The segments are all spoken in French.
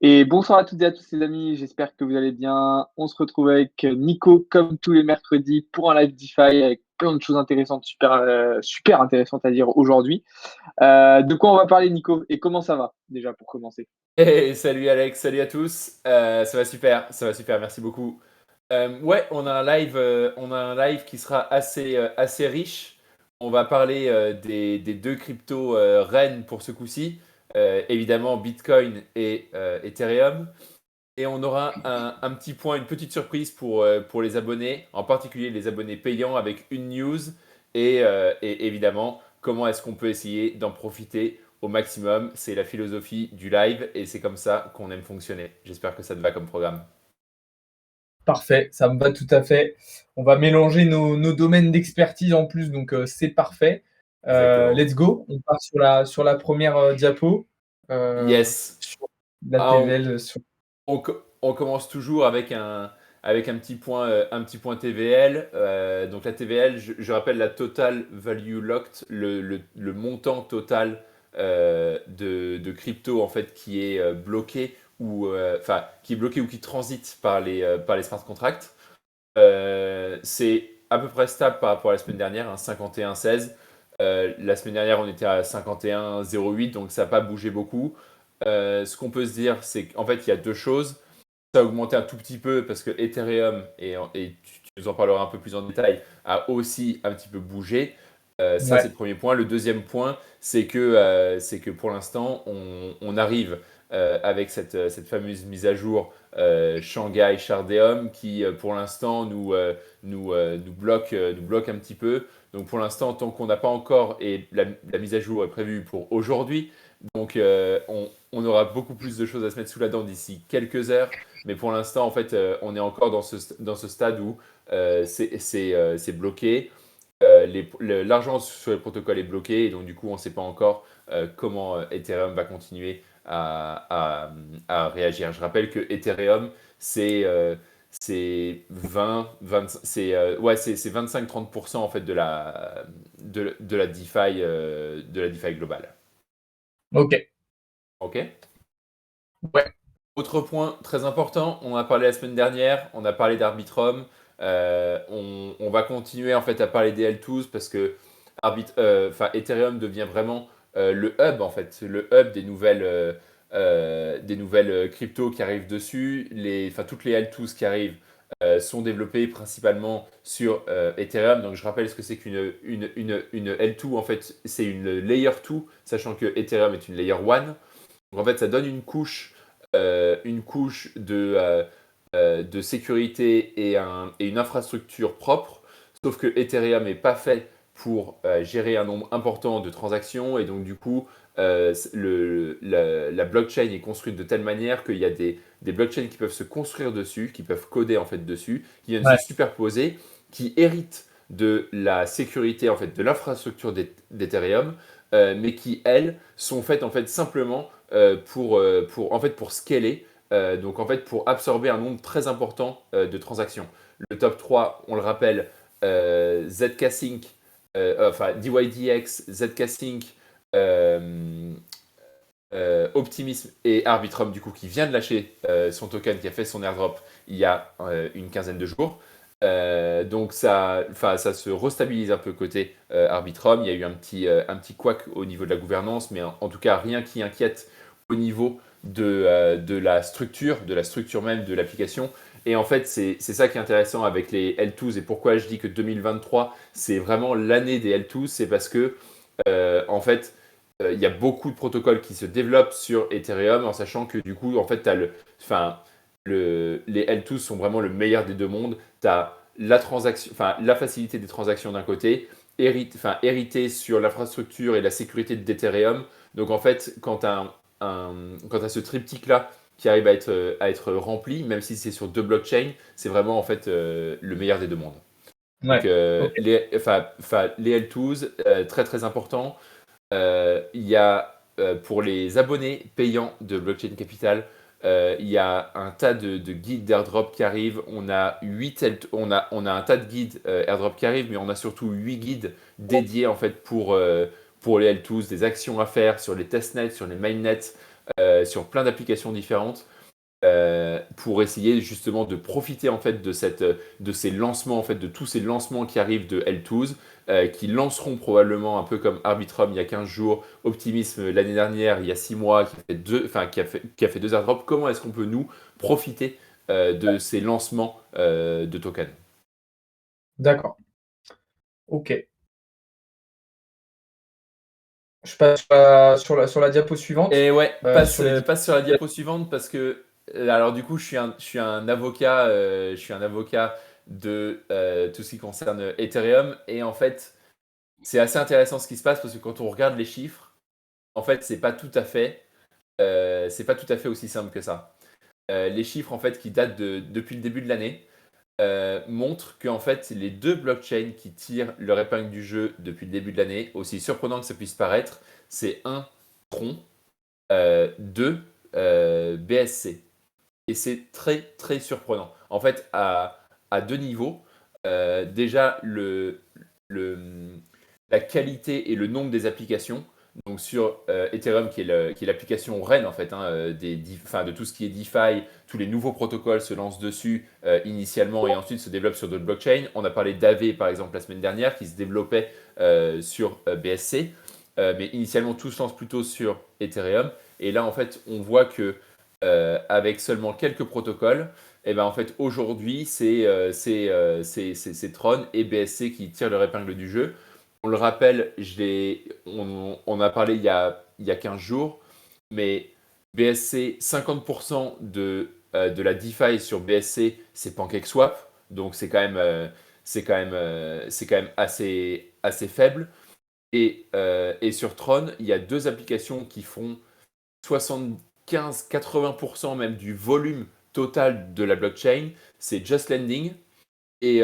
Et bonsoir à toutes et à tous les amis, j'espère que vous allez bien. On se retrouve avec Nico comme tous les mercredis pour un live DeFi avec plein de choses intéressantes, super intéressantes à dire aujourd'hui. De quoi on va parler Nico et comment ça va déjà pour commencer? Hey, salut Alex, salut à tous. Ça va super, merci beaucoup. Ouais, on a un live qui sera assez riche. On va parler des deux cryptos reines pour ce coup-ci, évidemment Bitcoin et Ethereum. Et on aura un petit point, une petite surprise pour les abonnés, en particulier les abonnés payants avec une news et évidemment comment est-ce qu'on peut essayer d'en profiter au maximum. C'est la philosophie du live et c'est comme ça qu'on aime fonctionner. J'espère que ça te va comme programme. Parfait, ça me va tout à fait. On va mélanger nos domaines d'expertise en plus, donc c'est parfait. Exactement. Let's go. On part sur la première diapo, Yes. sur la Ah, on, TVL. on commence toujours avec un petit point TVL. Donc la TVL, je rappelle la Total Value Locked, le montant total de crypto en fait qui est bloqué ou qui est bloqué ou qui transite par les smart contracts. C'est à peu près stable par rapport à la semaine dernière, hein, 51,16. La semaine dernière, on était à 51,08, donc ça n'a pas bougé beaucoup. Ce qu'on peut se dire, c'est qu'en fait, il y a deux choses. Ça a augmenté un tout petit peu parce que Ethereum, et tu nous en parleras un peu plus en détail, a aussi un petit peu bougé. Ça, c'est Ouais, le premier point. Le deuxième point, c'est que pour l'instant, on arrive avec cette fameuse mise à jour Shanghai Shardéum qui, pour l'instant, nous bloque un petit peu. Donc, pour l'instant, tant qu'on n'a pas encore, et la mise à jour est prévue pour aujourd'hui, donc on aura beaucoup plus de choses à se mettre sous la dent d'ici quelques heures. Mais pour l'instant, en fait, on est encore dans ce stade où c'est bloqué. L'argent sur le protocole est bloqué et donc du coup on ne sait pas encore comment Ethereum va continuer à réagir. Je rappelle que Ethereum c'est 25-30% en fait de la DeFi globale. ok. Ok. Ouais, Autre point très important, on en a parlé la semaine dernière, on a parlé d'Arbitrum. On va continuer en fait à parler des L2s parce que Ethereum devient vraiment le hub en fait, le hub des nouvelles cryptos qui arrivent dessus. Toutes les L2s qui arrivent sont développées principalement sur Ethereum. Donc je rappelle ce que c'est une L2 en fait, c'est une layer 2, sachant que Ethereum est une layer 1. Donc en fait, ça donne une couche de sécurité et une infrastructure propre, sauf que Ethereum n'est pas fait pour gérer un nombre important de transactions et donc du coup la blockchain est construite de telle manière qu'il y a des blockchains qui peuvent se construire dessus, qui peuvent coder en fait dessus, qui viennent se ouais, superposer, qui héritent de la sécurité en fait de l'infrastructure d'Ethereum, mais qui elles sont faites en fait simplement pour scaler, donc en fait pour absorber un nombre très important de transactions. Le top 3, on le rappelle, ZK-Sync, DYDX, ZK-Sync, euh, Optimism et Arbitrum, du coup, qui vient de lâcher son token, qui a fait son airdrop il y a une quinzaine de jours. Donc ça se restabilise un peu côté Arbitrum. Il y a eu un petit couac au niveau de la gouvernance, mais en tout cas rien qui inquiète au niveau de la structure même de l'application. Et en fait, c'est ça qui est intéressant avec les L2s et pourquoi je dis que 2023, c'est vraiment l'année des L2s, c'est parce que en fait, il y a beaucoup de protocoles qui se développent sur Ethereum en sachant que du coup, en fait, les L2 sont vraiment le meilleur des deux mondes. Tu as la facilité des transactions d'un côté, hérité sur l'infrastructure et la sécurité d'Ethereum. Donc en fait, quand tu as ce triptyque-là qui arrive à être rempli, même si c'est sur deux blockchains, c'est vraiment en fait le meilleur des deux mondes. Donc ouais. Ok. les L2s, très très important. Il y a pour les abonnés payants de Blockchain Capital, il y a un tas de guides d'airdrop qui arrivent. On a un tas de guides airdrop qui arrivent, mais on a surtout 8 guides dédiés en fait pour les L2s, des actions à faire sur les testnets, sur les mainnets, sur plein d'applications différentes. Pour essayer justement de profiter en fait de ces lancements, en fait, de tous ces lancements qui arrivent de L12, qui lanceront probablement un peu comme Arbitrum il y a 15 jours, Optimism l'année dernière, il y a 6 mois, qui a fait 2 airdrops. Comment est-ce qu'on peut nous profiter de ces lancements de tokens? D'accord. Ok. Je passe sur la diapo suivante. Et ouais, sur les- passe sur la diapo suivante parce que alors du coup je suis un avocat de tout ce qui concerne Ethereum et en fait c'est assez intéressant ce qui se passe parce que quand on regarde les chiffres, en fait c'est pas tout à fait aussi simple que ça. Les chiffres en fait qui datent depuis le début de l'année montrent que en fait les deux blockchains qui tirent leur épingle du jeu depuis le début de l'année, aussi surprenant que ça puisse paraître, c'est un Tron, 2 BSC. Et c'est très très surprenant. En fait, à deux niveaux. Déjà, la qualité et le nombre des applications. Donc sur Ethereum, qui est l'application reine en fait, de tout ce qui est DeFi, tous les nouveaux protocoles se lancent dessus initialement et ensuite se développent sur d'autres blockchains. On a parlé d'Aave par exemple la semaine dernière qui se développait sur BSC, mais initialement tout se lance plutôt sur Ethereum. Et là en fait on voit que avec seulement quelques protocoles, et ben en fait aujourd'hui c'est Tron et BSC qui tirent leur épingle du jeu. On le rappelle, on a parlé il y a 15 jours, mais BSC, 50% de la DeFi sur BSC, c'est PancakeSwap, donc c'est quand même assez faible. Et sur Tron, il y a deux applications qui font 75-80% même du volume total de la blockchain, c'est Just Lending et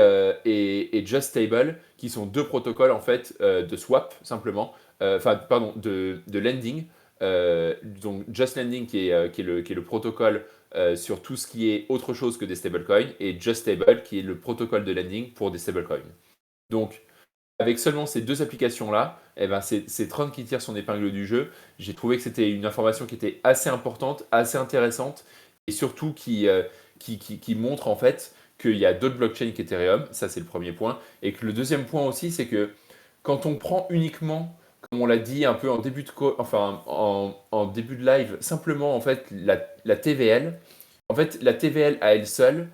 Just Stable, qui sont deux protocoles en fait de swap simplement, pardon, de lending. Donc Just Lending qui est le protocole sur tout ce qui est autre chose que des stablecoins, et Just Stable qui est le protocole de lending pour des stablecoins. Donc avec seulement ces deux applications-là, eh ben c'est Tron qui tire son épingle du jeu. J'ai trouvé que c'était une information qui était assez importante, assez intéressante, et surtout qui montre en fait qu'il y a d'autres blockchains qu'Ethereum. Ça, c'est le premier point. Et que le deuxième point aussi, c'est que quand on prend uniquement, comme on l'a dit un peu en début en début de live, simplement en fait la TVL, en fait la TVL à elle seule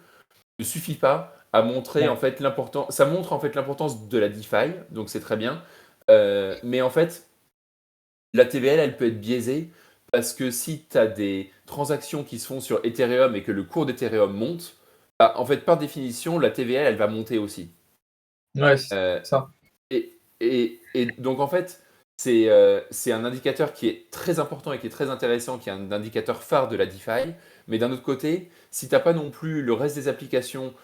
ne suffit pas à montrer en fait l'importance. Ça montre en fait l'importance de la DeFi, donc c'est très bien. Mais en fait, la TVL, elle peut être biaisée parce que si tu as des transactions qui se font sur Ethereum et que le cours d'Ethereum monte, bah, en fait, par définition, la TVL, elle va monter aussi. Ouais, c'est Euh, ça. et donc, en fait, c'est un indicateur qui est très important et qui est très intéressant, qui est un indicateur phare de la DeFi. Mais d'un autre côté, si tu n'as pas non plus le reste des applications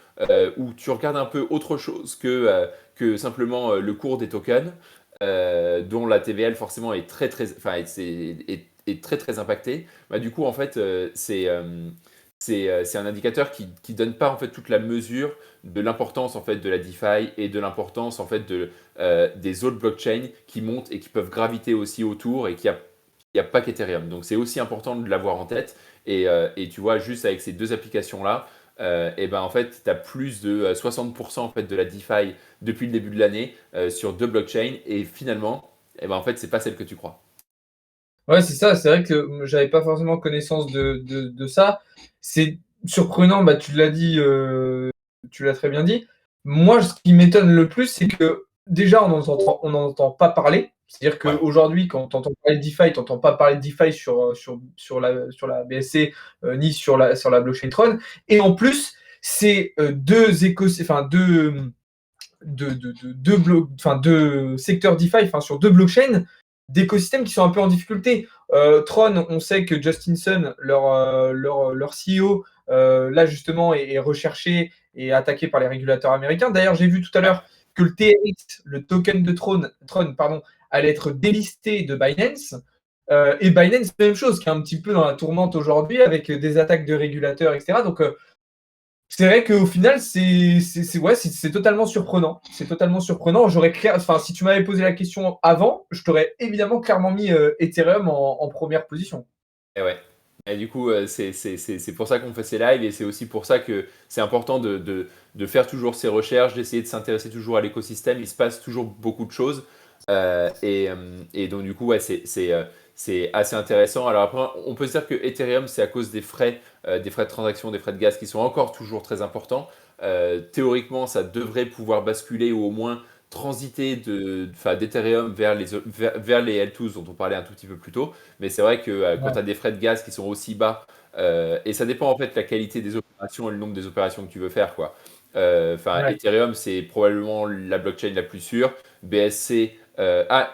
où tu regardes un peu autre chose que simplement le cours des tokens, dont la TVL forcément est très très, enfin, est très très impactée, bah, du coup, en fait, c'est un indicateur qui donne pas en fait toute la mesure de l'importance en fait de la DeFi et de l'importance en fait des autres blockchains qui montent et qui peuvent graviter aussi autour et qu'il n'y a pas qu'Ethereum. Donc c'est aussi important de l'avoir en tête. Et tu vois, juste avec ces deux applications-là, et ben en fait, tu as plus de 60% en fait, de la DeFi depuis le début de l'année sur deux blockchains. Et finalement, et ben en fait, c'est pas celle que tu crois. Ouais, c'est ça. C'est vrai que j'avais pas forcément connaissance de ça. C'est surprenant, bah, tu l'as dit, tu l'as très bien dit. Moi, ce qui m'étonne le plus, c'est que déjà, on n'en entend pas parler. C'est-à-dire Ouais. qu'aujourd'hui, quand tu entends parler de DeFi, tu n'entends pas parler de DeFi sur la BSC, ni sur la blockchain Tron. Et en plus, c'est deux secteurs DeFi, sur deux blockchains, d'écosystèmes qui sont un peu en difficulté. Tron, on sait que Justin Sun, leur CEO, là justement, est recherché et attaqué par les régulateurs américains. D'ailleurs, j'ai vu tout à l'heure que le TRX, le token de Tron, allait être délisté de Binance. Et Binance, même chose, qui est un petit peu dans la tourmente aujourd'hui avec des attaques de régulateurs, etc. Donc, c'est vrai qu'au final, c'est totalement surprenant. C'est totalement surprenant. Si tu m'avais posé la question avant, je t'aurais évidemment clairement mis Ethereum en première position. Et ouais. Et du coup, c'est pour ça qu'on fait ces lives et c'est aussi pour ça que c'est important de faire toujours ces recherches, d'essayer de s'intéresser toujours à l'écosystème. Il se passe toujours beaucoup de choses. Et donc, du coup, ouais, c'est assez intéressant. Alors après, on peut se dire que Ethereum, c'est à cause des frais de transaction, des frais de gaz qui sont encore toujours très importants. Théoriquement, ça devrait pouvoir basculer ou au moins transiter d'Ethereum vers les L2s dont on parlait un tout petit peu plus tôt. Mais c'est vrai que quand Ouais. tu as des frais de gaz qui sont aussi bas, et ça dépend en fait de la qualité des opérations et le nombre des opérations que tu veux faire, quoi. Ouais. Ethereum, c'est probablement la blockchain la plus sûre. BSC, et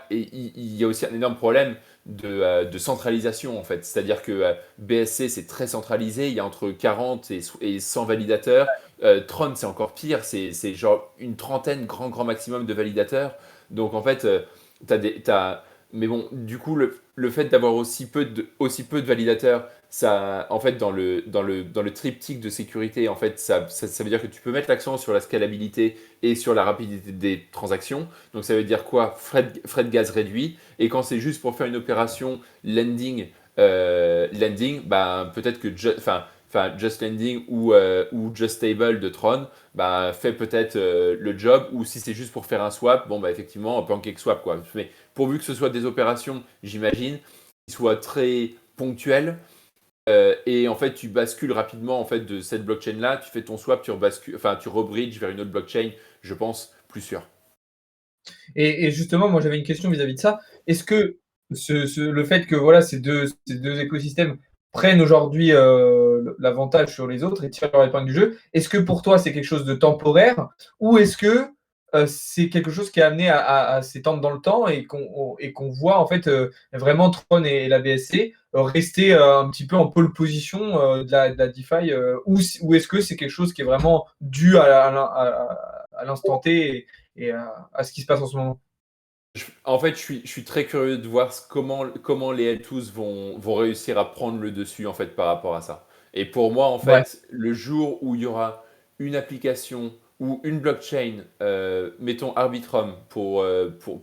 il y a aussi un énorme problème de centralisation en fait. C'est-à-dire que BSC, c'est très centralisé. Il y a entre 40 et 100 validateurs. Tron, c'est encore pire. C'est genre une trentaine, grand maximum de validateurs. Donc en fait, mais bon, du coup, le fait d'avoir aussi peu de validateurs, ça, en fait, dans le triptyque de sécurité, en fait, ça veut dire que tu peux mettre l'accent sur la scalabilité et sur la rapidité des transactions. Donc ça veut dire quoi? Frais de gaz réduits. Et quand c'est juste pour faire une opération lending, bah, peut-être que Just Lending ou Just Stable de Tron bah, fait peut-être le job. Ou si c'est juste pour faire un swap, bon, bah, effectivement, un pancake swap, quoi. Mais pourvu que ce soit des opérations, j'imagine, qui soient très ponctuelles. Et en fait, tu bascules rapidement en fait de cette blockchain-là, tu fais ton swap, tu rebridges vers une autre blockchain, je pense, plus sûre. Et justement, moi j'avais une question vis-à-vis de ça. Est-ce que le fait que voilà, ces deux écosystèmes prennent aujourd'hui l'avantage sur les autres et tirent leur épingle du jeu, est-ce que pour toi c'est quelque chose de temporaire ou est-ce que c'est quelque chose qui est amené à s'étendre dans le temps et qu'on voit en fait vraiment Tron et la BSC rester un petit peu en pole position de la DeFi ou est-ce que c'est quelque chose qui est vraiment dû à l'instant T et à ce qui se passe en ce moment. En fait, je suis très curieux de voir comment les L2s vont réussir à prendre le dessus en fait par rapport à ça. Et pour moi, en Ouais, fait, le jour où il y aura une application ou une blockchain, mettons Arbitrum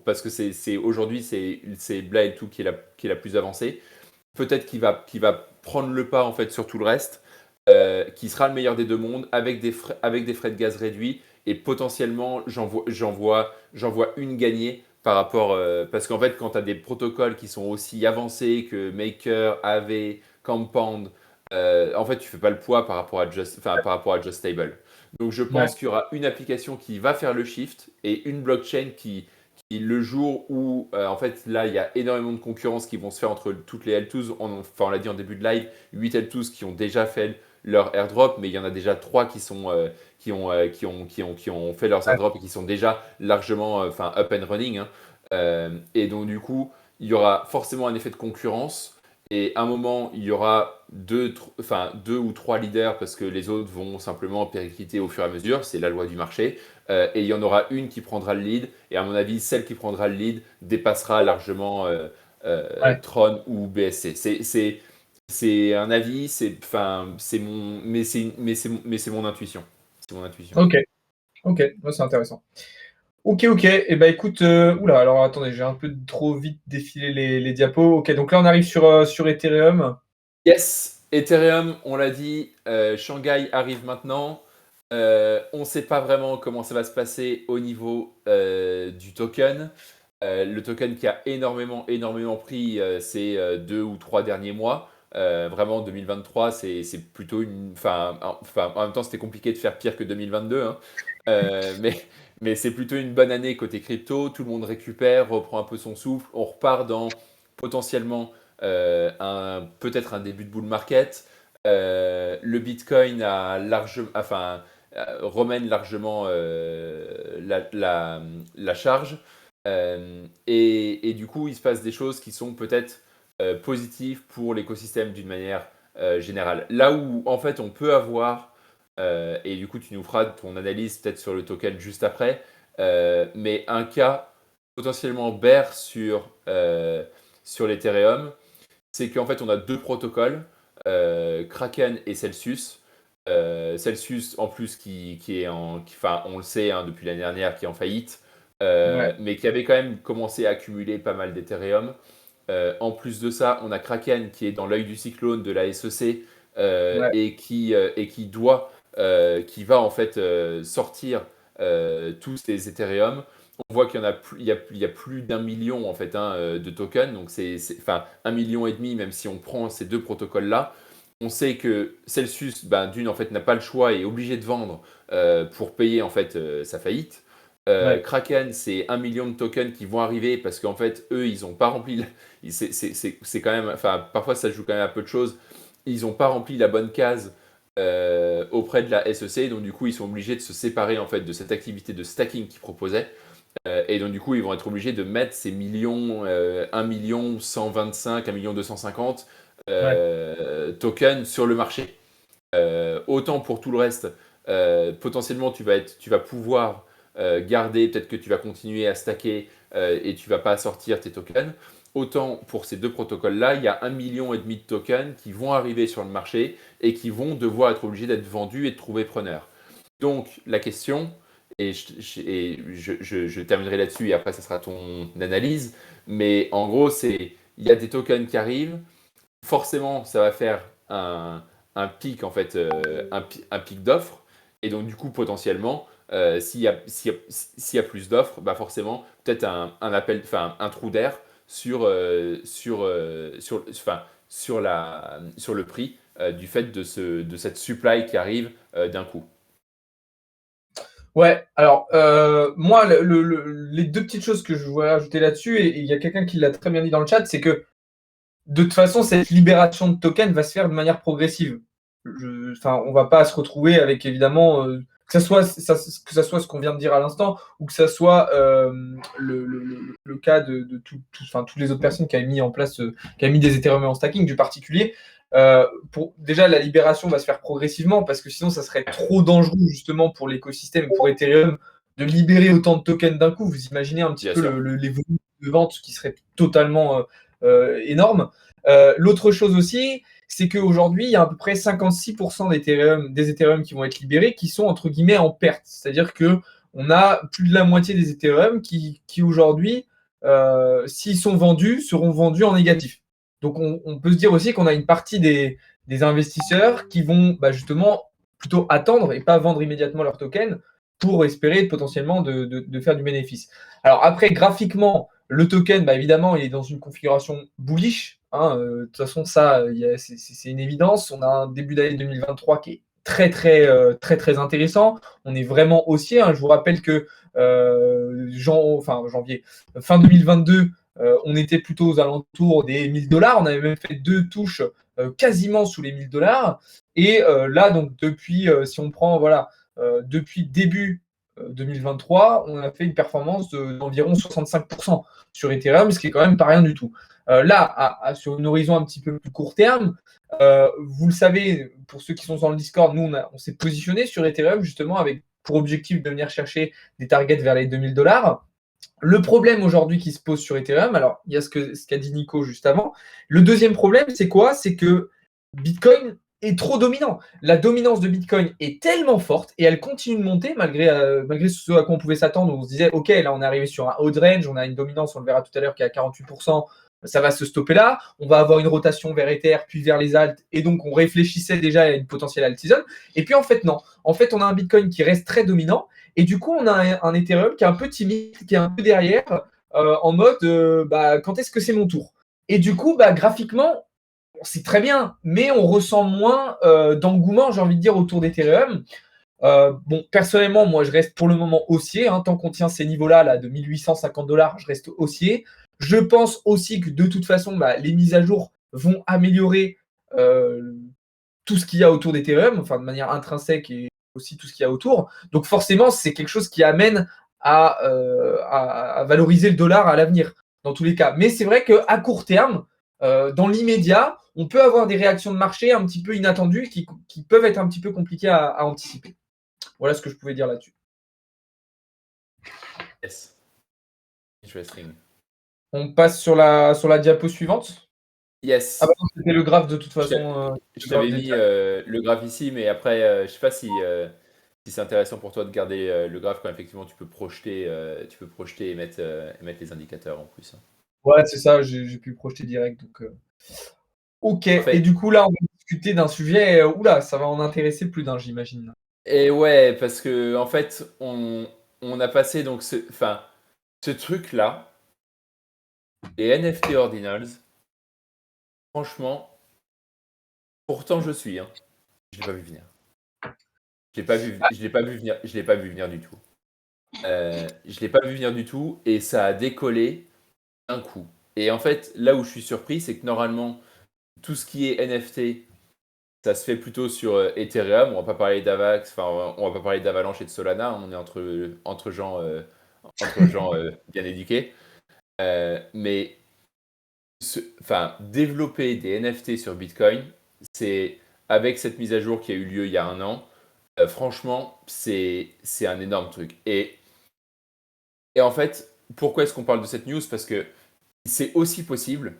parce que aujourd'hui c'est BLA L2 qui est la plus avancée, peut-être qu'il va prendre le pas en fait sur tout le reste, qui sera le meilleur des deux mondes avec des frais de gaz réduits et potentiellement j'en vois une gagnée par rapport parce qu'en fait quand tu as des protocoles qui sont aussi avancés que Maker, Aave, Compound, en fait tu fais pas le poids par rapport à Just Stable. Donc je ouais, pense qu'il y aura une application qui va faire le shift et une blockchain le jour où, en fait, là, il y a énormément de concurrence qui vont se faire entre toutes les L2s. On l'a dit en début de live, 8 L2s qui ont déjà fait leur airdrop, mais il y en a déjà 3 qui ont fait leurs ouais, airdrops et qui sont déjà largement up and running, hein. Et donc, du coup, il y aura forcément un effet de concurrence. Et à un moment, il y aura deux ou trois leaders parce que les autres vont simplement péricliter au fur et à mesure. C'est la loi du marché. Et il y en aura une qui prendra le lead. Et à mon avis, celle qui prendra le lead dépassera largement ouais. Tron ou BSC. C'est un avis, c'est mon intuition. C'est mon intuition. Ok, ok, ouais, c'est intéressant. Ok, ok. Et ben écoute, oula, alors attendez, j'ai un peu trop vite défilé les diapos. Ok, donc là on arrive sur Ethereum. Yes, Ethereum, on l'a dit, Shanghai arrive maintenant. On ne sait pas vraiment comment ça va se passer au niveau du token. Le token qui a énormément pris ces 2 ou 3 derniers mois. Vraiment, 2023, c'est plutôt en même temps, c'était compliqué de faire pire que 2022, hein. Mais c'est plutôt une bonne année côté crypto. Tout le monde récupère, reprend un peu son souffle. On repart dans potentiellement peut-être un début de bull market. Le Bitcoin remène largement la charge. Et du coup, il se passe des choses qui sont peut-être positives pour l'écosystème d'une manière générale. Là où, en fait, on peut avoir, et du coup, tu nous feras ton analyse peut-être sur le token juste après, mais un cas potentiellement bear sur l'Ethereum, c'est qu'en fait, on a deux protocoles, Kraken et Celsius. Celsius, en plus, qui est on le sait hein, depuis l'année dernière, qui est en faillite, Ouais, mais qui avait quand même commencé à accumuler pas mal d'Ethereum. En plus de ça, on a Kraken qui est dans l'œil du cyclone de la SEC Ouais. et qui va en fait sortir tous ces Ethereum. On voit qu'il y en a plus, il y a plus d'1 million en fait de tokens, donc enfin 1,5 million, même si on prend ces deux protocoles-là. On sait que Celsius, d'une en fait n'a pas le choix et est obligé de vendre pour payer en fait sa faillite. Ouais. Kraken, c'est 1 million de tokens qui vont arriver parce qu'en fait, eux, ils n'ont pas rempli. C'est quand même. Enfin, parfois, ça joue quand même à peu de choses. Ils n'ont pas rempli la bonne case auprès de la SEC. Donc, du coup, ils sont obligés de se séparer en fait de cette activité de stacking qu'ils proposaient. Et donc, du coup, ils vont être obligés de mettre ces millions, 1 million 125, 1 million 250 Ouais. tokens sur le marché. Autant pour tout le reste, potentiellement, tu vas pouvoir garder, peut-être que tu vas continuer à stacker et tu vas pas sortir tes tokens. Autant pour ces deux protocoles-là, il y a 1,5 million de tokens qui vont arriver sur le marché et qui vont devoir être obligés d'être vendus et de trouver preneurs. Donc la question, et je terminerai là-dessus et après ça sera ton analyse, mais en gros, il y a des tokens qui arrivent, forcément ça va faire un pic en fait, un pic d'offres, et donc du coup potentiellement s'il y a plus d'offres, forcément, peut-être un trou d'air sur le prix du fait de cette supply qui arrive d'un coup. Ouais, alors moi, les deux petites choses que je voudrais ajouter là-dessus, et il y a quelqu'un qui l'a très bien dit dans le chat, c'est que de toute façon, cette libération de tokens va se faire de manière progressive. Enfin, on va pas se retrouver avec évidemment que ça soit ce qu'on vient de dire à l'instant, ou que ça soit le cas de toutes les autres personnes qui avaient mis en place, qui avaient mis des Ethereum en stacking, du particulier. Déjà, la libération va se faire progressivement parce que sinon, ça serait trop dangereux justement pour l'écosystème et pour Ethereum de libérer autant de tokens d'un coup. Vous imaginez un petit Bien peu sûr. les volumes de vente qui seraient totalement énormes. L'autre chose aussi, c'est qu'aujourd'hui, il y a à peu près 56% des Ethereum qui vont être libérés qui sont entre guillemets en perte. C'est-à-dire qu'on a plus de la moitié des Ethereum qui aujourd'hui, s'ils sont vendus, seront vendus en négatif. Donc on peut se dire aussi qu'on a une partie des investisseurs qui vont justement plutôt attendre et pas vendre immédiatement leurs tokens pour espérer potentiellement de faire du bénéfice. Alors après, graphiquement, le token, évidemment, il est dans une configuration bullish. De toute façon, ça, c'est une évidence. On a un début d'année 2023 qui est très intéressant. On est vraiment haussier. Je vous rappelle que janvier, fin 2022, on était plutôt aux alentours des 1000 $. On avait même fait 2 touches quasiment sous les 1000 $. Et là, donc, depuis, si on prend, depuis début 2023, on a fait une performance d'environ 65% sur Ethereum, ce qui est quand même pas rien du tout. Là, sur un horizon un petit peu plus court terme, vous le savez, pour ceux qui sont dans le Discord, nous, on s'est positionné sur Ethereum justement avec pour objectif de venir chercher des targets vers les 2000 $. Le problème aujourd'hui qui se pose sur Ethereum, alors il y a ce qu'a dit Nico juste avant. Le deuxième problème, c'est quoi? C'est que Bitcoin est trop dominant. La dominance de Bitcoin est tellement forte et elle continue de monter malgré ce à quoi on pouvait s'attendre. On se disait, OK, là on est arrivé sur un haut range, on a une dominance, on le verra tout à l'heure, qui est à 48%. Ça va se stopper là. On va avoir une rotation vers Ether, puis vers les alts. Et donc, on réfléchissait déjà à une potentielle alt season. Et puis, en fait, non. En fait, on a un Bitcoin qui reste très dominant. Et du coup, on a un Ethereum qui est un peu timide, qui est un peu derrière, en mode quand est-ce que c'est mon tour? Et du coup, graphiquement, c'est très bien, mais on ressent moins d'engouement, j'ai envie de dire, autour d'Ethereum. Bon, personnellement, moi, je reste pour le moment haussier. Tant qu'on tient ces niveaux-là là, de 1850 $, je reste haussier. Je pense aussi que de toute façon, les mises à jour vont améliorer tout ce qu'il y a autour d'Ethereum, enfin de manière intrinsèque et aussi tout ce qu'il y a autour. Donc forcément, c'est quelque chose qui amène à valoriser le dollar à l'avenir, dans tous les cas. Mais c'est vrai qu'à court terme, dans l'immédiat, on peut avoir des réactions de marché un petit peu inattendues qui peuvent être un petit peu compliquées à anticiper. Voilà ce que je pouvais dire là-dessus. Yes. Interesting. On passe sur la diapo suivante. Yes. Ah non, c'était le graphe de toute façon. Je t'avais mis le graphe ici, mais après, je sais pas si c'est intéressant pour toi de garder le graphe quand effectivement tu peux projeter et mettre les indicateurs en plus. Ouais, c'est ça, j'ai pu projeter direct. Donc, ok. En Et fait, du coup, là, on va discuter d'un sujet. Oula, ça va en intéresser plus d'un, j'imagine. et ouais, parce que en fait, on a passé donc ce truc-là, les NFT Ordinals, franchement, pourtant je suis, hein, je l'ai pas vu venir. Je l'ai pas vu venir, je l'ai pas vu venir du tout. Je l'ai pas vu venir du tout et ça a décollé d'un coup. Et en fait, là où je suis surpris, c'est que normalement, tout ce qui est NFT, ça se fait plutôt sur Ethereum. On va pas parler d'Avax, enfin, on va pas parler d'Avalanche et de Solana. On est entre gens bien éduqués. Mais enfin, développer des NFT sur Bitcoin, c'est avec cette mise à jour qui a eu lieu il y a un an. Franchement, c'est un énorme truc. Et en fait, pourquoi est-ce qu'on parle de cette news? Parce que c'est aussi possible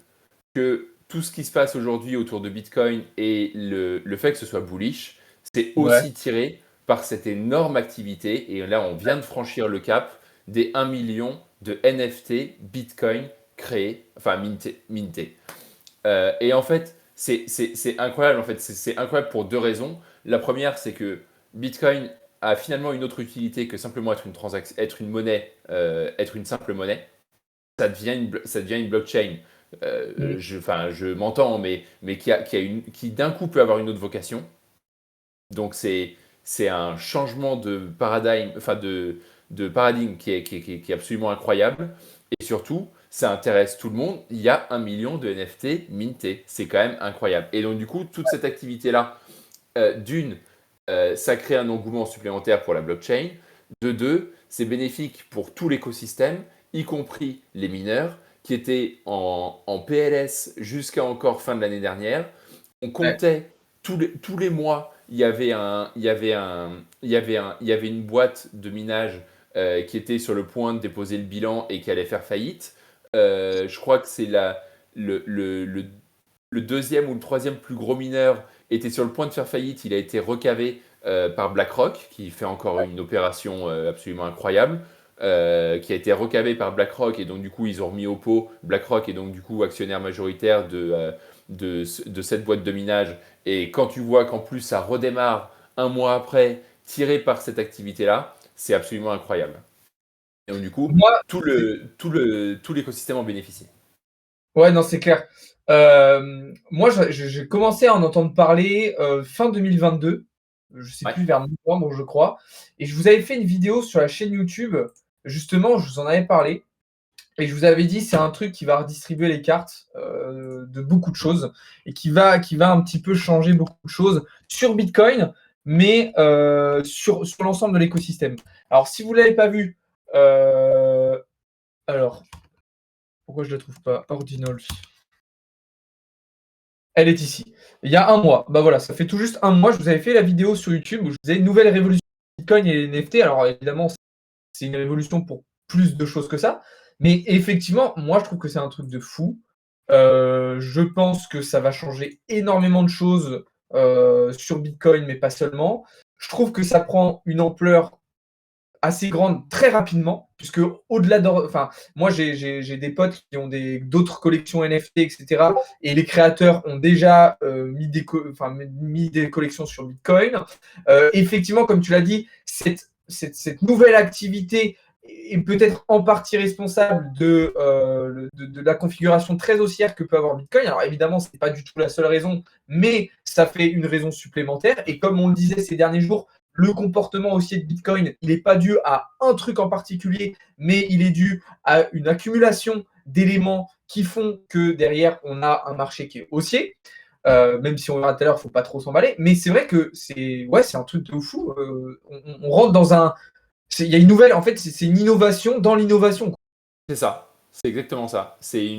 que tout ce qui se passe aujourd'hui autour de Bitcoin et le fait que ce soit bullish, c'est Ouais. aussi tiré par cette énorme activité. Et là, on vient de franchir le cap des 1 million de NFT Bitcoin créés, enfin mintés. Et en fait, c'est incroyable. En fait, c'est incroyable pour deux raisons. La première, c'est que Bitcoin a finalement une autre utilité que simplement être une transaction, être une monnaie, être une simple monnaie. Ça devient une blockchain. Mm. Je m'entends, mais qui d'un coup peut avoir une autre vocation. Donc c'est un changement de paradigme, enfin de paradigme qui est absolument incroyable. Et surtout, ça intéresse tout le monde. Il y a 1 million de NFT mintés. C'est quand même incroyable. Et donc du coup, toute cette activité-là, d'une, ça crée un engouement supplémentaire pour la blockchain. De deux, c'est bénéfique pour tout l'écosystème, y compris les mineurs, qui étaient en PLS jusqu'à encore fin de l'année dernière. On Ouais. comptait tous les mois, il y avait une boîte de minage qui était sur le point de déposer le bilan et qui allait faire faillite. Je crois que c'est le deuxième ou le troisième plus gros mineur était sur le point de faire faillite. Il a été recavé par BlackRock, qui fait encore une opération absolument incroyable, qui a été recavé par BlackRock, et donc du coup ils ont remis au pot BlackRock, et donc du coup actionnaire majoritaire de cette boîte de minage. Et quand tu vois qu'en plus ça redémarre un mois après, tiré par cette activité-là, c'est absolument incroyable. Et donc du coup, Moi, tout l'écosystème en bénéficie. ouais, non, c'est clair. Moi, j'ai commencé à en entendre parler fin 2022. Je sais Ouais, plus, vers novembre, je crois. Et je vous avais fait une vidéo sur la chaîne YouTube. Justement, je vous en avais parlé. Et je vous avais dit, c'est un truc qui va redistribuer les cartes de beaucoup de choses et qui va un petit peu changer beaucoup de choses sur Bitcoin, mais sur l'ensemble de l'écosystème. Alors, si vous ne l'avez pas vu, alors, pourquoi je ne la trouve pas? Ordinals. Elle est ici. Il y a un mois. Bah voilà, ça fait tout juste un mois. Je vous avais fait la vidéo sur YouTube où je vous disais nouvelle révolution Bitcoin et les NFT. Alors évidemment, c'est une révolution pour plus de choses que ça. Mais effectivement, moi, je trouve que c'est un truc de fou. Je pense que ça va changer énormément de choses sur Bitcoin, mais pas seulement. Je trouve que ça prend une ampleur assez grande très rapidement, puisque au-delà de, enfin, moi j'ai des potes qui ont d'autres collections NFT, etc. Et les créateurs ont déjà mis des collections sur Bitcoin. Effectivement, comme tu l'as dit, cette nouvelle activité est peut-être en partie responsable de la configuration très haussière que peut avoir Bitcoin. Alors évidemment, ce n'est pas du tout la seule raison, mais ça fait une raison supplémentaire. Et comme on le disait ces derniers jours, le comportement haussier de Bitcoin, il n'est pas dû à un truc en particulier, mais il est dû à une accumulation d'éléments qui font que derrière, on a un marché qui est haussier. Même si on verra tout à l'heure, il ne faut pas trop s'emballer. Mais c'est vrai que c'est un truc de fou. On rentre dans un. Il y a une nouvelle, en fait, c'est une innovation dans l'innovation. c'est ça. C'est exactement ça. C'est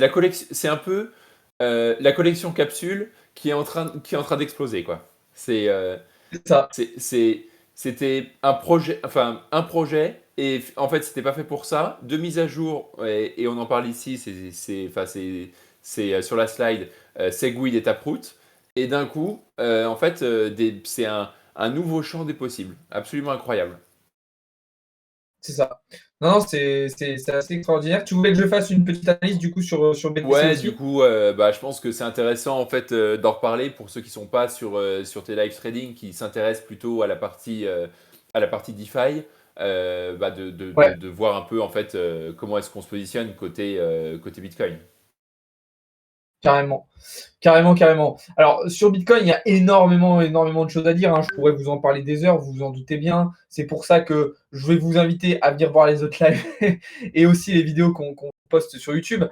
la collection, c'est un peu la collection capsule qui est en train d'exploser, quoi. C'est C'est ça. c'était un projet, et en fait c'était pas fait pour ça. De mise à jour, et on en parle ici, c'est sur la slide, Segwit et Taproot, et d'un coup, en fait, c'est un nouveau champ des possibles, absolument incroyable. C'est ça. Non, c'est assez extraordinaire. Tu voulais que je fasse une petite analyse du coup sur BTC Ouais, aussi? du coup, je pense que c'est intéressant en fait d'en reparler pour ceux qui sont pas sur tes live trading, qui s'intéressent plutôt à la partie DeFi, Ouais. de voir un peu en fait comment est-ce qu'on se positionne côté Bitcoin. Carrément. Carrément, carrément. Alors, sur Bitcoin, il y a énormément, énormément de choses à dire, hein. Je pourrais vous en parler des heures, vous vous en doutez bien. C'est pour ça que je vais vous inviter à venir voir les autres lives et aussi les vidéos qu'on poste sur YouTube.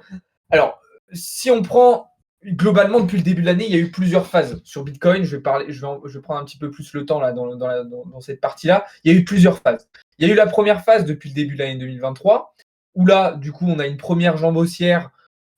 Alors, si on prend globalement depuis le début de l'année, il y a eu plusieurs phases sur Bitcoin. Je vais prendre un petit peu plus le temps là dans cette partie-là. Il y a eu plusieurs phases. Il y a eu la première phase depuis le début de l'année 2023, où là, du coup, on a une première jambe haussière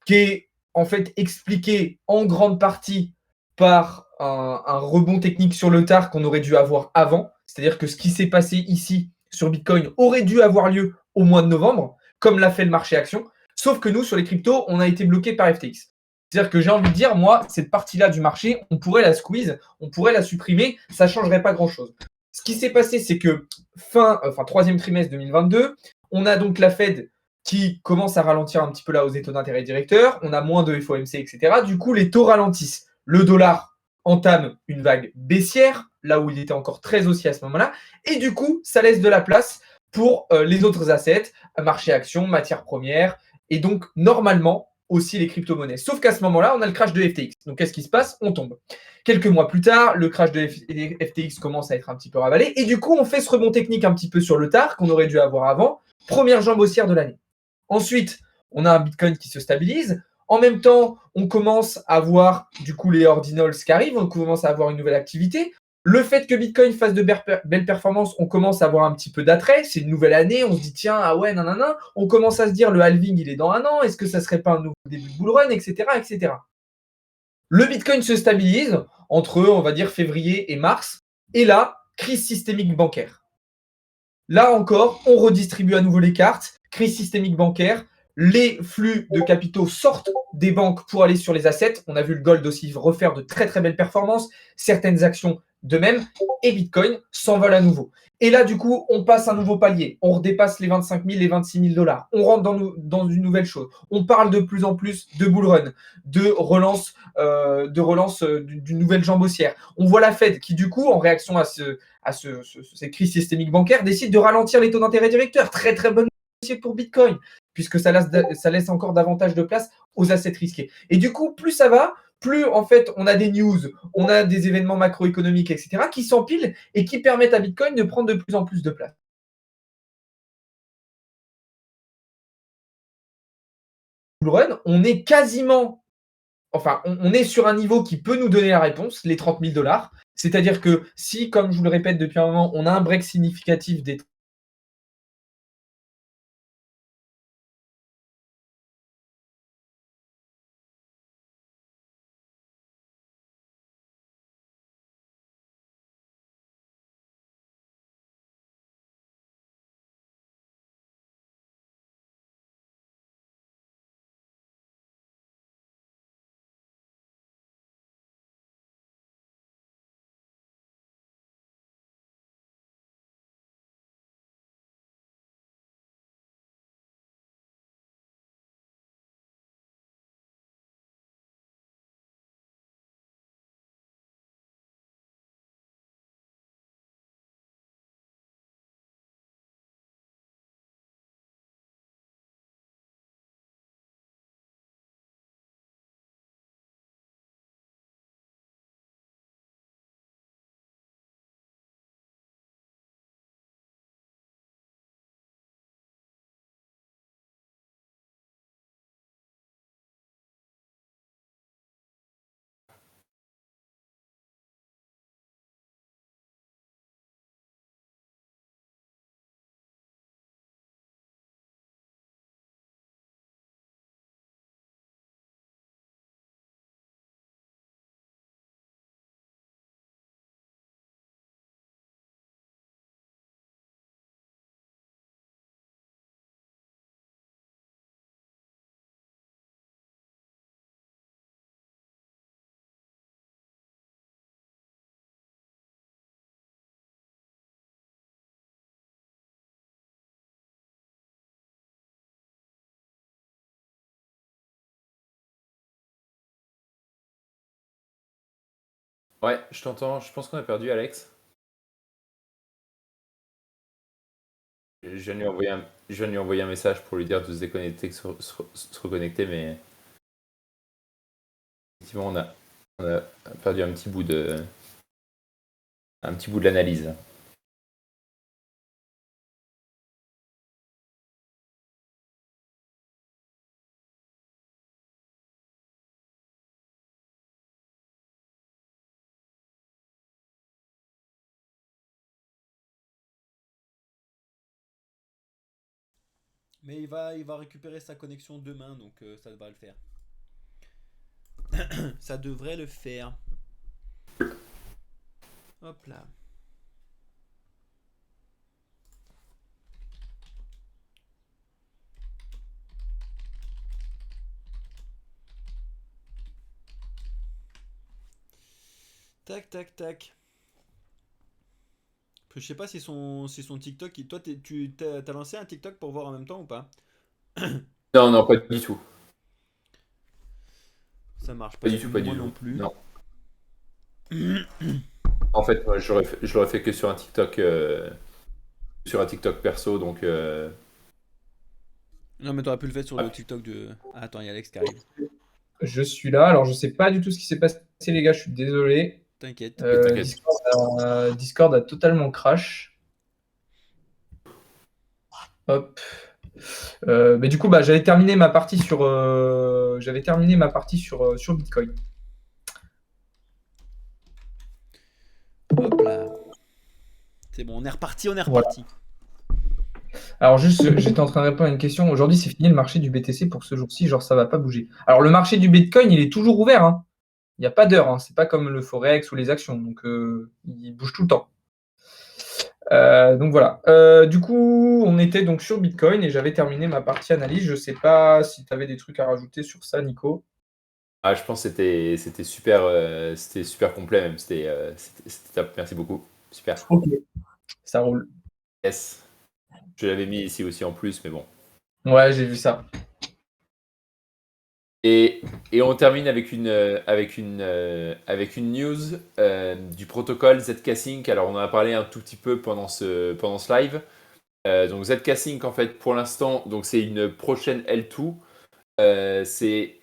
qui est en fait expliquée en grande partie par un rebond technique sur le tard qu'on aurait dû avoir avant. C'est-à-dire que ce qui s'est passé ici sur Bitcoin aurait dû avoir lieu au mois de novembre, comme l'a fait le marché action. Sauf que nous, sur les cryptos, on a été bloqué par FTX. C'est-à-dire que j'ai envie de dire, moi, cette partie-là du marché, on pourrait la squeeze, on pourrait la supprimer, ça ne changerait pas grand-chose. Ce qui s'est passé, c'est que troisième trimestre 2022, on a donc la Fed qui commence à ralentir un petit peu la hausse des taux d'intérêt directeurs, on a moins de FOMC, etc. Du coup, les taux ralentissent. Le dollar entame une vague baissière, là où il était encore très haussier à ce moment-là, et du coup, ça laisse de la place pour les autres assets, marché actions, matières premières, et donc normalement aussi les crypto-monnaies. Sauf qu'à ce moment-là, on a le crash de FTX. Donc qu'est-ce qui se passe? On tombe. Quelques mois plus tard, le crash de FTX commence à être un petit peu ravalé, et du coup, on fait ce rebond technique un petit peu sur le tard qu'on aurait dû avoir avant. Première jambe haussière de l'année. Ensuite, on a un Bitcoin qui se stabilise. En même temps, on commence à voir du coup les ordinals qui arrivent, on commence à avoir une nouvelle activité. Le fait que Bitcoin fasse de belles performances, on commence à avoir un petit peu d'attrait. C'est une nouvelle année, on se dit tiens, ah ouais, nanana. On commence à se dire le halving, il est dans un an. Est-ce que ça serait pas un nouveau début de bull run, etc., etc. Le Bitcoin se stabilise entre, on va dire, février et mars. Et là, crise systémique bancaire. Là encore, on redistribue à nouveau les cartes. Crise systémique bancaire. Les flux de capitaux sortent des banques pour aller sur les assets. On a vu le gold aussi refaire de très très belles performances. Certaines actions de même. Et Bitcoin s'envole à nouveau. Et là, du coup, on passe un nouveau palier. On redépasse les 25 000, les 26 000 dollars. On rentre dans une nouvelle chose. On parle de plus en plus de bull run, de relance d'une nouvelle jambe haussière. On voit la Fed qui, du coup, en réaction à cette crise systémique bancaire, décide de ralentir les taux d'intérêt directeurs. Très très bonne nouvelle pour Bitcoin, puisque ça laisse encore davantage de place aux assets risqués. Et du coup, plus ça va, plus en fait on a des news, on a des événements macroéconomiques, etc., qui s'empilent et qui permettent à Bitcoin de prendre de plus en plus de place. Bull run, on est quasiment, enfin, on est sur un niveau qui peut nous donner la réponse, les 30 000 dollars. C'est-à-dire que si, comme je vous le répète depuis un moment, on a un break significatif des Ouais, je t'entends. Je pense qu'on a perdu Alex. Je viens de lui envoyer je viens de lui envoyer un message pour lui dire de se déconnecter, se reconnecter, mais effectivement, on a perdu un petit bout de l'analyse. Mais il va récupérer sa connexion demain, donc ça devrait le faire. Ça devrait le faire. Hop là. Tac, tac, tac. Je sais pas si son TikTok. Toi, t'as lancé un TikTok pour voir en même temps ou pas? Non, non, pas du tout. Ça marche Pas parce du que tout, pas moi du non tout. plus. Non. En fait, moi, je l'aurais fait que sur un TikTok perso, donc Non, mais t'aurais pu le faire sur le TikTok de. Ah, attends, il y a Alex qui arrive. Je suis là. Alors, je sais pas du tout ce qui s'est passé, les gars. Je suis désolé. T'inquiète. t'inquiète. Discord a totalement crash. Hop. Mais du coup, bah, j'avais terminé ma partie sur Bitcoin. Hop là. C'est bon, on est reparti, on est Voilà. reparti. Alors juste, j'étais en train de répondre à une question. Aujourd'hui, c'est fini le marché du BTC pour ce jour-ci, genre ça va pas bouger. Alors le marché du Bitcoin, il est toujours ouvert, hein. Il n'y a pas d'heure, hein. C'est pas comme le Forex ou les actions, donc il bouge tout le temps. Donc voilà. Du coup, on était donc sur Bitcoin et j'avais terminé ma partie analyse. Je sais pas si tu avais des trucs à rajouter sur ça, Nico. Ah, je pense que c'était super complet même. C'était top. Merci beaucoup. Super. Ok, ça roule. Yes. Je l'avais mis ici aussi en plus, mais bon. Ouais, j'ai vu ça. Et on termine avec une news du protocole ZK-Sync. Alors, on en a parlé un tout petit peu pendant ce live. Donc, ZK-Sync, en fait, pour l'instant, donc c'est une prochaine L2.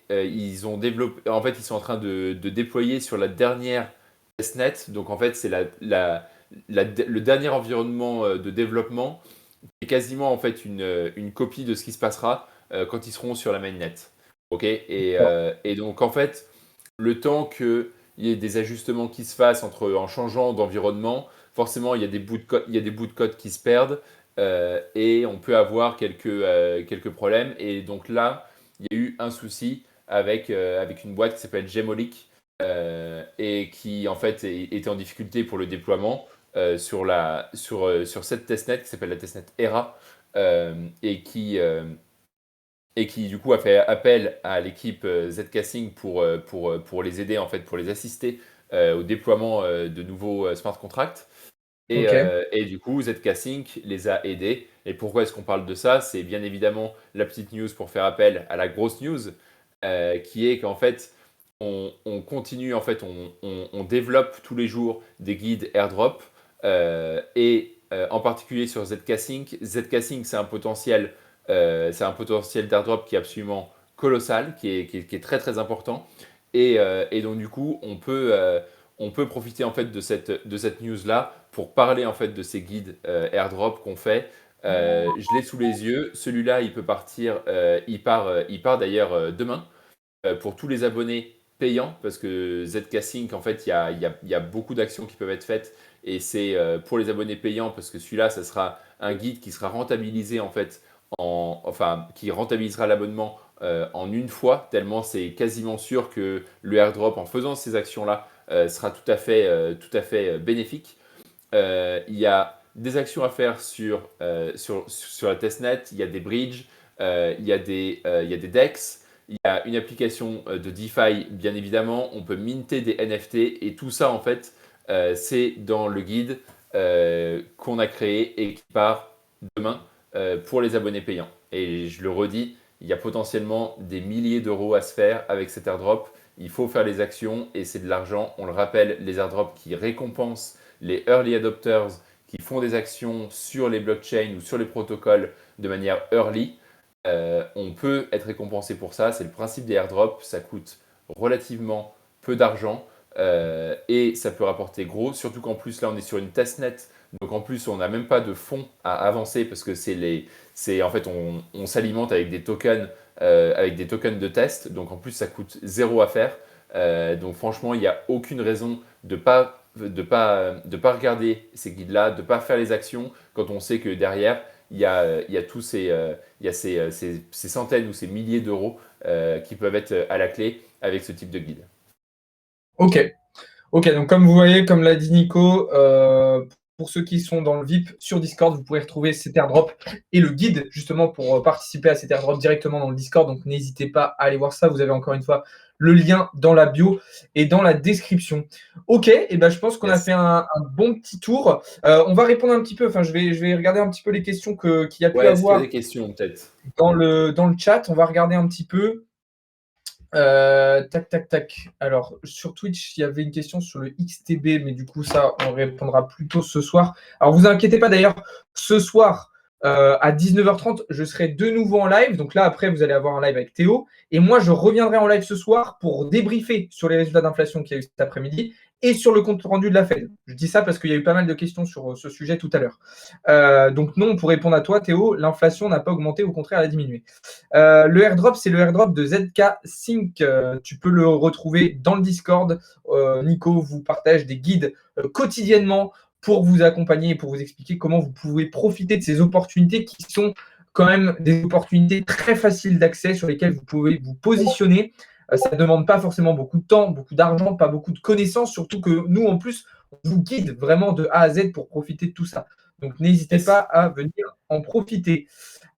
Ils ont développé, en fait, ils sont en train de déployer sur la dernière testnet. Donc, en fait, c'est le dernier environnement de développement qui est quasiment en fait une copie de ce qui se passera quand ils seront sur la mainnet. Ok, et donc en fait, le temps qu'il y ait des ajustements qui se fassent en changeant d'environnement, forcément il y a des bouts de code qui se perdent et on peut avoir quelques problèmes. Et donc là, il y a eu un souci avec une boîte qui s'appelle Gemolic et qui en fait était en difficulté pour le déploiement sur cette testnet qui s'appelle la testnet ERA euh, et qui, euh, et qui du coup a fait appel à l'équipe Zcasing pour les aider en fait, pour les assister au déploiement de nouveaux smart contracts. Ok. Et du coup, Zcasync les a aidés. Et pourquoi est-ce qu'on parle de ça? C'est bien évidemment la petite news pour faire appel à la grosse news, qui est qu'en fait, on continue, en fait, on développe tous les jours des guides airdrop, en particulier sur Zcasync. Zcasync, c'est un potentiel d'airdrop qui est absolument colossal, qui est très très important. Et donc du coup, on peut profiter en fait de cette news-là pour parler en fait de ces guides airdrop qu'on fait. Je l'ai sous les yeux. Celui-là, il peut partir, il part d'ailleurs demain pour tous les abonnés payants parce que ZK-Sync, en fait, il y a beaucoup d'actions qui peuvent être faites et c'est pour les abonnés payants parce que celui-là, ça sera un guide qui sera rentabilisé en fait, enfin, qui rentabilisera l'abonnement en une fois, tellement c'est quasiment sûr que le airdrop, en faisant ces actions-là, sera tout à fait bénéfique. Il y a des actions à faire sur la testnet, il y a des bridges, il y a des DEX, il y a une application de DeFi, bien évidemment, on peut minter des NFT et tout ça, en fait, c'est dans le guide qu'on a créé et qui part demain pour les abonnés payants. Et je le redis, il y a potentiellement des milliers d'euros à se faire avec cet airdrop. il faut faire les actions et c'est de l'argent. On le rappelle, les airdrops qui récompensent les early adopters qui font des actions sur les blockchains ou sur les protocoles de manière early. On peut être récompensé pour ça. C'est le principe des airdrops. Ça coûte relativement peu d'argent et ça peut rapporter gros. Surtout qu'en plus, là, on est sur une testnet. Donc en plus, on n'a même pas de fonds à avancer parce que en fait, on s'alimente avec des tokens de test. Donc en plus, ça coûte 0 à faire. Donc franchement, il n'y a aucune raison de pas regarder ces guides-là, de ne pas faire les actions quand on sait que derrière, il y a ces centaines ou ces milliers d'euros qui peuvent être à la clé avec ce type de guide. Ok, donc comme vous voyez, comme l'a dit Nico, pour ceux qui sont dans le VIP sur Discord, vous pourrez retrouver cet airdrop et le guide justement pour participer à cet airdrop directement dans le Discord. Donc n'hésitez pas à aller voir ça. Vous avez encore une fois le lien dans la bio et dans la description. Ok, et ben je pense qu'on a fait un bon petit tour. On va répondre un petit peu. Enfin, je vais regarder un petit peu les questions qu'il y a pu avoir. Des questions peut-être dans le chat. On va regarder un petit peu. Tac. Alors, sur Twitch, il y avait une question sur le XTB, mais du coup, ça, on répondra plutôt ce soir. Alors, vous inquiétez pas d'ailleurs, ce soir, à 19h30, je serai de nouveau en live. Donc là, après, vous allez avoir un live avec Théo. Et moi, je reviendrai en live ce soir pour débriefer sur les résultats d'inflation qu'il y a eu cet après-midi et sur le compte rendu de la Fed. Je dis ça parce qu'il y a eu pas mal de questions sur ce sujet tout à l'heure. Donc non, pour répondre à toi, Théo, l'inflation n'a pas augmenté, au contraire, elle a diminué. Le airdrop, c'est le airdrop de ZK Sync. Tu peux le retrouver dans le Discord. Nico vous partage des guides quotidiennement pour vous accompagner et pour vous expliquer comment vous pouvez profiter de ces opportunités qui sont quand même des opportunités très faciles d'accès sur lesquelles vous pouvez vous positionner. Ça ne demande pas forcément beaucoup de temps, beaucoup d'argent, pas beaucoup de connaissances, surtout que nous, en plus, on vous guide vraiment de A à Z pour profiter de tout ça. Donc, n'hésitez pas à venir en profiter.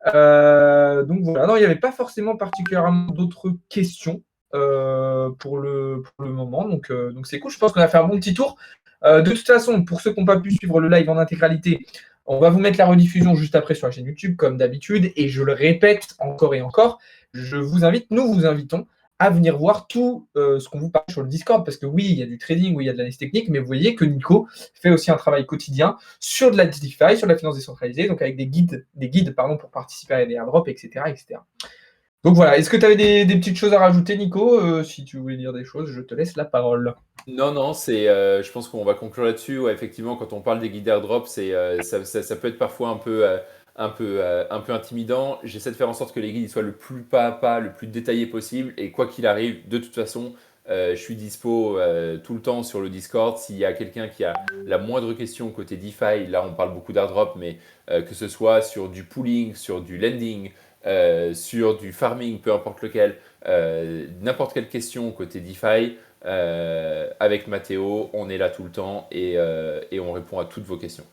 Donc voilà, non, il n'y avait pas forcément particulièrement d'autres questions pour le moment. Donc c'est cool, je pense qu'on a fait un bon petit tour. De toute façon, pour ceux qui n'ont pas pu suivre le live en intégralité, on va vous mettre la rediffusion juste après sur la chaîne YouTube, comme d'habitude. Et je le répète encore et encore, nous vous invitons à venir voir tout ce qu'on vous parle sur le Discord, parce que oui, il y a du trading, oui, il y a de l'analyse technique, mais vous voyez que Nico fait aussi un travail quotidien sur de la DeFi, sur de la finance décentralisée, donc avec des guides pour participer à des airdrops, etc. Donc voilà, est-ce que tu avais des petites choses à rajouter, Nico? Si tu voulais dire des choses, je te laisse la parole. Non, je pense qu'on va conclure là-dessus. Ouais, effectivement, quand on parle des guides airdrop, ça peut être parfois un peu intimidant. J'essaie de faire en sorte que les guides soient le plus pas à pas, le plus détaillé possible. Et quoi qu'il arrive, de toute façon, je suis dispo tout le temps sur le Discord. S'il y a quelqu'un qui a la moindre question côté DeFi, là on parle beaucoup d'airdrop, mais que ce soit sur du pooling, sur du lending, sur du farming, peu importe lequel, n'importe quelle question côté DeFi, avec Mathéo, on est là tout le temps et on répond à toutes vos questions.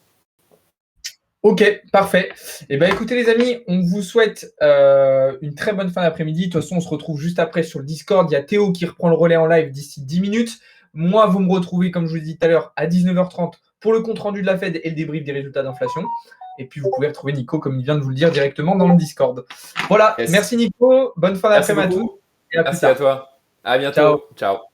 Ok, parfait. Eh bien, écoutez les amis, on vous souhaite une très bonne fin d'après-midi. De toute façon, on se retrouve juste après sur le Discord. Il y a Théo qui reprend le relais en live d'ici 10 minutes. Moi, vous me retrouvez, comme je vous l'ai dit tout à l'heure, à 19h30 pour le compte-rendu de la Fed et le débrief des résultats d'inflation. Et puis, vous pouvez retrouver Nico, comme il vient de vous le dire, directement dans le Discord. Voilà, yes. Merci Nico, bonne fin d'après-midi à tous. Merci à toi. À bientôt. Ciao.